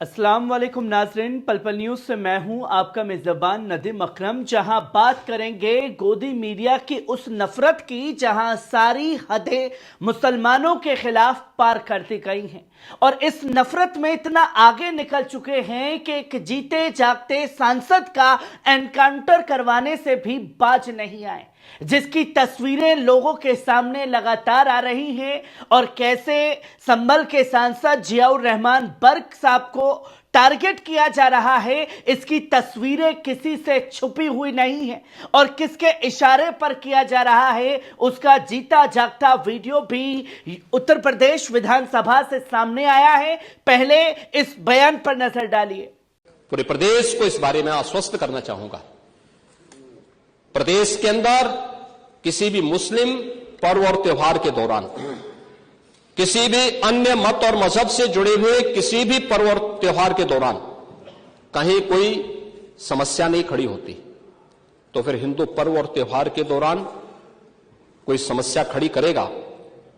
अस्सलाम वालेकुम नाज़रीन, पल पल न्यूज़ से मैं हूं आपका मेज़बान नदीम अकरम। जहां बात करेंगे गोदी मीडिया की उस नफरत की जहां सारी हदें मुसलमानों के खिलाफ पार कर दी गई हैं और इस नफरत में इतना आगे निकल चुके हैं कि एक जीते जागते सांसद का एनकाउंटर करवाने से भी बाज नहीं आए, जिसकी तस्वीरें लोगों के सामने लगातार आ रही हैं और कैसे संभल के सांसद जियाउर रहमान बर्क साहब को टारगेट किया जा रहा है। इसकी तस्वीरें किसी से छुपी हुई नहीं है और किसके इशारे पर किया जा रहा है उसका जीता जागता वीडियो भी उत्तर प्रदेश विधानसभा से सामने आया है। पहले इस बयान पर नजर डालिए। पूरे प्रदेश को इस बारे में आश्वस्त करना चाहूंगा, प्रदेश के अंदर किसी भी मुस्लिम पर्व और त्योहार के दौरान, किसी भी अन्य मत और मजहब से जुड़े हुए किसी भी पर्व और त्योहार के दौरान कहीं कोई समस्या नहीं खड़ी होती, तो फिर हिंदू पर्व और त्योहार के दौरान कोई समस्या खड़ी करेगा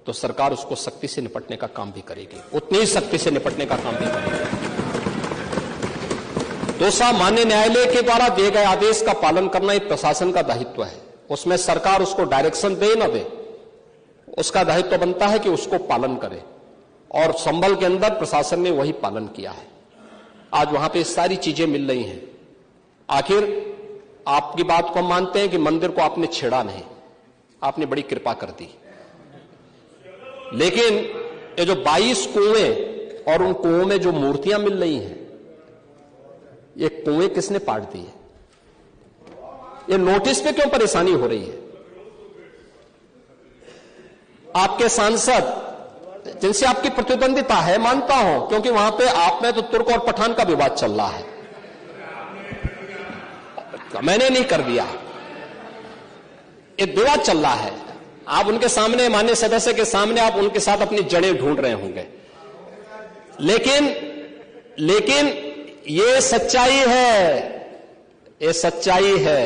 तो सरकार उसको सख्ती से निपटने का काम भी करेगी, उतनी ही सख्ती से निपटने का काम भी करेगी। दूसरा, माननीय न्यायालय के द्वारा दिए गए आदेश का पालन करना एक प्रशासन का दायित्व है। उसमें सरकार उसको डायरेक्शन दे न दे, उसका दायित्व बनता है कि उसको पालन करे और संभल के अंदर प्रशासन ने वही पालन किया है। आज वहां पे सारी चीजें मिल रही हैं। आखिर आपकी बात को हम मानते हैं कि मंदिर को आपने छेड़ा नहीं, आपने बड़ी कृपा कर दी, लेकिन ये जो 22 कुएं और उन कुओं में जो मूर्तियां मिल रही हैं, ये कुएं किसने पाट दिए? ये नोटिस पे क्यों परेशानी हो रही है? आपके सांसद जिनसे आपकी प्रतिद्वंदिता है, मानता हूं, क्योंकि वहां पे आप में तो तुर्क और पठान का विवाद चल रहा है, मैंने नहीं कर दिया, ये विवाद चल रहा है। आप उनके सामने, माननीय सदस्य के सामने, आप उनके साथ अपनी जड़ें ढूंढ रहे होंगे, लेकिन ये सच्चाई है, ये सच्चाई है,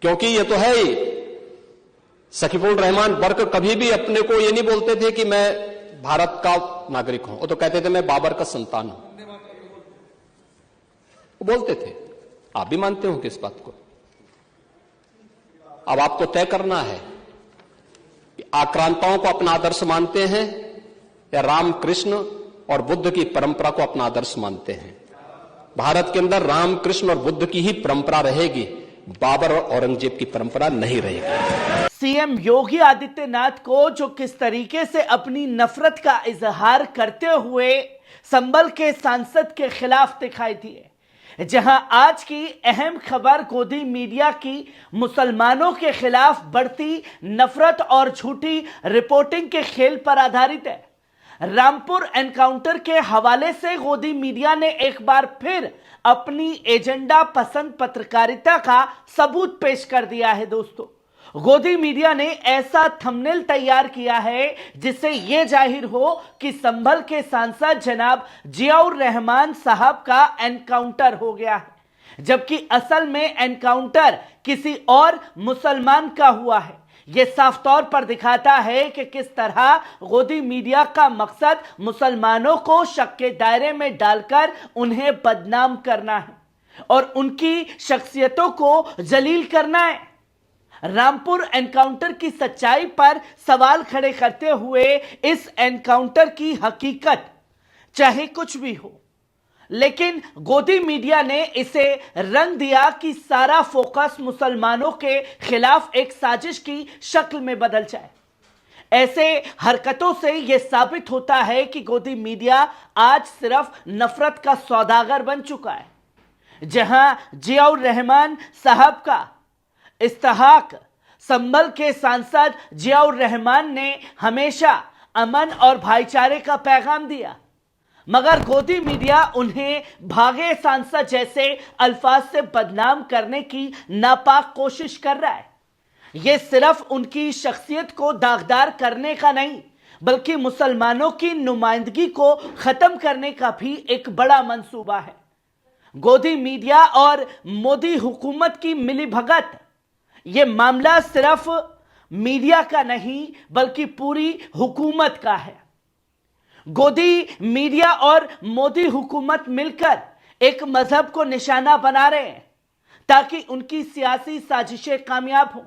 क्योंकि ये तो है ही। सकीफुल रहमान बर्क कभी भी अपने को ये नहीं बोलते थे कि मैं भारत का नागरिक हूं, वो तो कहते थे मैं बाबर का संतान हूं, वो बोलते थे। आप भी मानते हो कि इस बात को? अब आपको तय करना है कि आक्रांताओं को अपना आदर्श मानते हैं या राम कृष्ण और बुद्ध की परंपरा को अपना आदर्श मानते हैं। भारत के अंदर राम कृष्ण और बुद्ध की ही परंपरा रहेगी, बाबर और औरंगजेब की परंपरा नहीं रहेगी। सीएम योगी आदित्यनाथ को जो किस तरीके से अपनी नफरत का इजहार करते हुए संभल के सांसद के खिलाफ दिखाई दिए, जहां आज की अहम खबर गोदी मीडिया की मुसलमानों के खिलाफ बढ़ती नफरत और झूठी रिपोर्टिंग के खेल पर आधारित है। रामपुर एनकाउंटर के हवाले से गोदी मीडिया ने एक बार फिर अपनी एजेंडा पसंद पत्रकारिता का सबूत पेश कर दिया है। दोस्तों, गोदी मीडिया ने ऐसा थंबनेल तैयार किया है जिससे यह जाहिर हो कि संभल के सांसद जनाब जियाउर रहमान साहब का एनकाउंटर हो गया है, जबकि असल में एनकाउंटर किसी और मुसलमान का हुआ है। यह साफ तौर पर दिखाता है कि किस तरह गोदी मीडिया का मकसद मुसलमानों को शक के दायरे में डालकर उन्हें बदनाम करना है और उनकी शख्सियतों को जलील करना है। रामपुर एनकाउंटर की सच्चाई पर सवाल खड़े करते हुए इस एनकाउंटर की हकीकत चाहे कुछ भी हो, लेकिन गोदी मीडिया ने इसे रंग दिया कि सारा फोकस मुसलमानों के खिलाफ एक साजिश की शक्ल में बदल जाए। ऐसे हरकतों से यह साबित होता है कि गोदी मीडिया आज सिर्फ नफरत का सौदागर बन चुका है। जहां जियाउर रहमान साहब का इस्तेहाक संभल के सांसद जियाउर रहमान ने हमेशा अमन और भाईचारे का पैगाम दिया, मगर गोदी मीडिया उन्हें भागे सांसद जैसे अल्फाज से बदनाम करने की नापाक कोशिश कर रहा है। यह सिर्फ उनकी शख्सियत को दागदार करने का नहीं, बल्कि मुसलमानों की नुमाइंदगी को खत्म करने का भी एक बड़ा मंसूबा है। गोदी मीडिया और मोदी हुकूमत की मिलीभगत, यह मामला सिर्फ मीडिया का नहीं बल्कि पूरी हुकूमत का है। गोदी मीडिया और मोदी हुकूमत मिलकर एक मजहब को निशाना बना रहे हैं ताकि उनकी सियासी साजिशें कामयाब हों।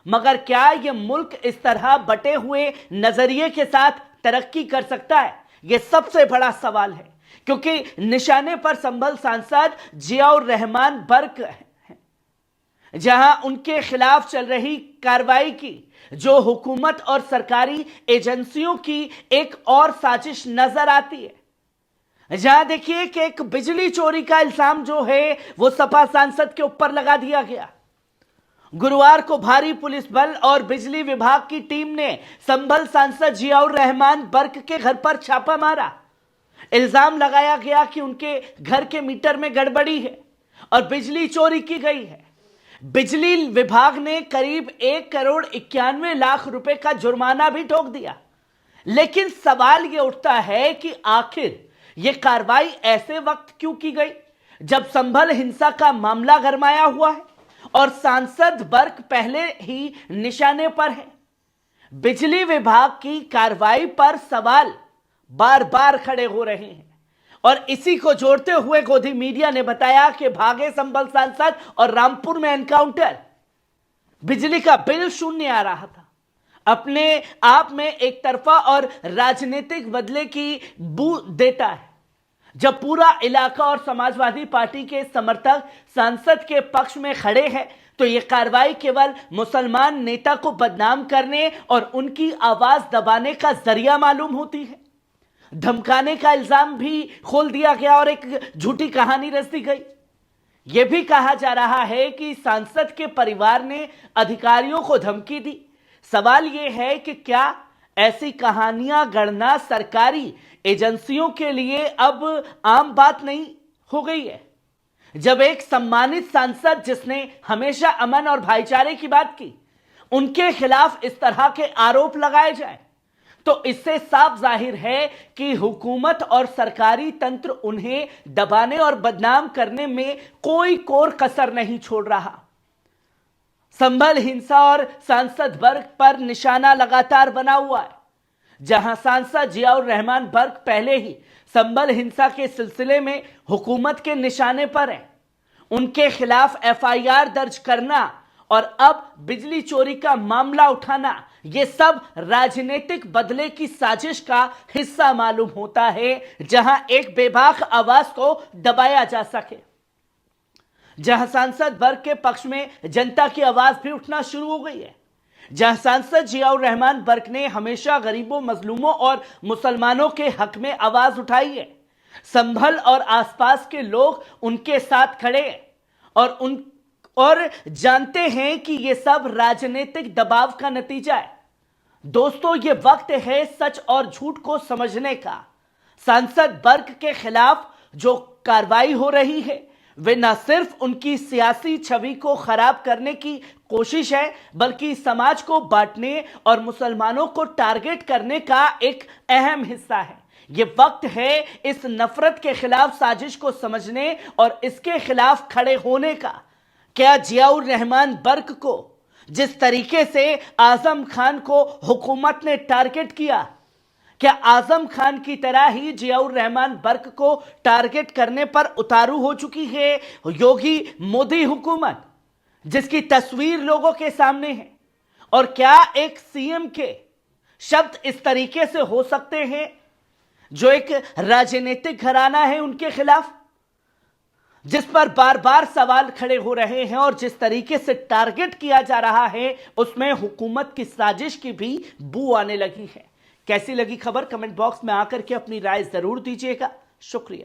मगर क्या यह मुल्क इस तरह बटे हुए नजरिए के साथ तरक्की कर सकता है? यह सबसे बड़ा सवाल है, क्योंकि निशाने पर संभल सांसद जियाउर रहमान बर्क हैं, जहां उनके खिलाफ चल रही कार्रवाई की जो हुकूमत और सरकारी एजेंसियों की एक और साजिश नजर आती है। जहां देखिए कि एक बिजली चोरी का इल्जाम जो है वो सपा सांसद के ऊपर लगा दिया गया। गुरुवार को भारी पुलिस बल और बिजली विभाग की टीम ने संभल सांसद जियाउर रहमान बर्क के घर पर छापा मारा। इल्जाम लगाया गया कि उनके घर के मीटर में गड़बड़ी है और बिजली चोरी की गई है। बिजली विभाग ने करीब 1,91,00,000 रुपए का जुर्माना भी ठोक दिया। लेकिन सवाल यह उठता है कि आखिर यह कार्रवाई ऐसे वक्त क्यों की गई जब संभल हिंसा का मामला गरमाया हुआ है और सांसद बर्क पहले ही निशाने पर है। बिजली विभाग की कार्रवाई पर सवाल बार बार खड़े हो रहे हैं और इसी को जोड़ते हुए गोदी मीडिया ने बताया कि भागे संभल सांसद और रामपुर में एनकाउंटर। बिजली का बिल शून्य आ रहा था। अपने आप में एक तरफा और राजनीतिक बदले की बू देता है। जब पूरा इलाका और समाजवादी पार्टी के समर्थक सांसद के पक्ष में खड़े हैं तो यह कार्रवाई केवल मुसलमान नेता को बदनाम करने और उनकी आवाज दबाने का जरिया मालूम होती है। धमकाने का इल्जाम भी खोल दिया गया और एक झूठी कहानी रच दी गई। यह भी कहा जा रहा है कि सांसद के परिवार ने अधिकारियों को धमकी दी। सवाल यह है कि क्या ऐसी कहानियां गढ़ना सरकारी एजेंसियों के लिए अब आम बात नहीं हो गई है? जब एक सम्मानित सांसद जिसने हमेशा अमन और भाईचारे की बात की, उनके खिलाफ इस तरह के आरोप लगाए जाए तो इससे साफ जाहिर है कि हुकूमत और सरकारी तंत्र उन्हें दबाने और बदनाम करने में कोई कोर कसर नहीं छोड़ रहा। संभल हिंसा और सांसद बर्क पर निशाना लगातार बना हुआ है। जहां सांसद जियाउर रहमान बर्क पहले ही संभल हिंसा के सिलसिले में हुकूमत के निशाने पर है, उनके खिलाफ एफआईआर दर्ज करना और अब बिजली चोरी का मामला उठाना, यह सब राजनीतिक बदले की साजिश का हिस्सा मालूम होता है, जहां एक बेबाक आवाज को दबाया जा सके। जहां सांसद वर्ग के पक्ष में जनता की आवाज भी उठना शुरू हो गई है। जहां सांसद जियाउर रहमान बर्क ने हमेशा गरीबों, मजलूमों और मुसलमानों के हक में आवाज उठाई है। संभल और आसपास के लोग उनके साथ खड़े हैं और जानते हैं कि यह सब राजनीतिक दबाव का नतीजा है। दोस्तों, यह वक्त है सच और झूठ को समझने का। सांसद बर्क के खिलाफ जो कार्रवाई हो रही है वे न सिर्फ उनकी सियासी छवि को खराब करने की कोशिश है, बल्कि समाज को बांटने और मुसलमानों को टारगेट करने का एक अहम हिस्सा है। यह वक्त है इस नफरत के खिलाफ साजिश को समझने और इसके खिलाफ खड़े होने का। क्या जियाउर रहमान बर्क को जिस तरीके से आजम खान को हुकूमत ने टारगेट किया, क्या आजम खान की तरह ही जियाउर रहमान बर्क को टारगेट करने पर उतारू हो चुकी है योगी मोदी हुकूमत, जिसकी तस्वीर लोगों के सामने है? और क्या एक सीएम के शब्द इस तरीके से हो सकते हैं जो एक राजनीतिक घराना है उनके खिलाफ, जिस पर बार बार सवाल खड़े हो रहे हैं और जिस तरीके से टारगेट किया जा रहा है उसमें हुकूमत की साजिश की भी बू आने लगी है। कैसी लगी खबर? कमेंट बॉक्स में आकर के अपनी राय जरूर दीजिएगा। शुक्रिया।